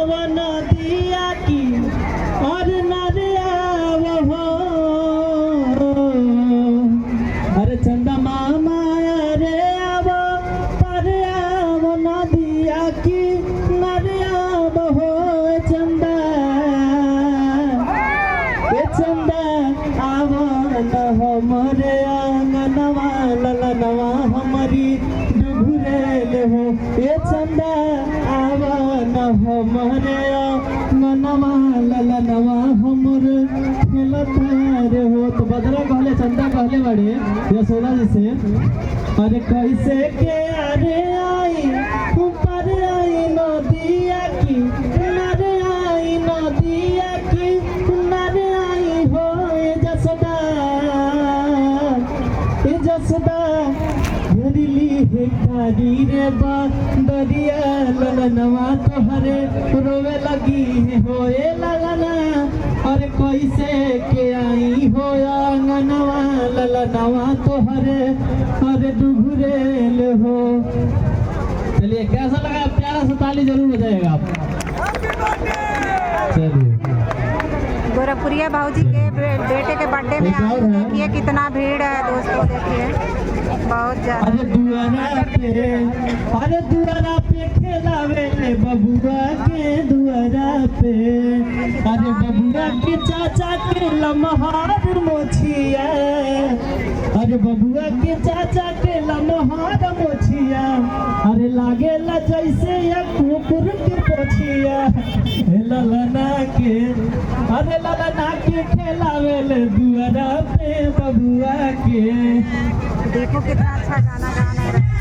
वो नदिया की और नरिया वो अरे चंदा मामा रे आवो तारे आवो नदिया की नरिया वो चंदा आवो न हमरे आंगनवा ललनवा हमारी डुघुरेल हो ये चंदा आवो न हमरे आंगनवा ललनवा हमर खेलतार हो। तो बदरा कहले चंदा कहले बड़े यशोदा जी से अरे कैसे के अरे आई ऊपर आई नदिया की नरे आई नदिया की नरे आई हो जसदा घरिली है कारी रे दरिया ललनवा तोहरे रोवे लगी है होए ललना अरे कैसे के आई हो आंगनवा ललनवा तोहरे अरे डुघुरेल हो। चलिए कैसा लगा? प्यारा सा ताली जरूर बजाएगा आप। चलिए गोरखपुरिया भाऊजी के बेटे के बर्थडे में आए, देखिए कितना भीड़ है दोस्तों, देखिए बहुत ज्यादा। अरे दुआरा पे खेलावे बबुआ के दुआरा पे अरे बबुआ के चाचा के लम्हार मोछिया अरे बबुआ के चाचा के लम्हार मोछिया अरे लागे ला जैसे या कुकुर के पोछिया ललना के अरे ललना के खेलावे दुआरा पे बबुआ के। देखो कितना अच्छा गाना गा रहे हैं।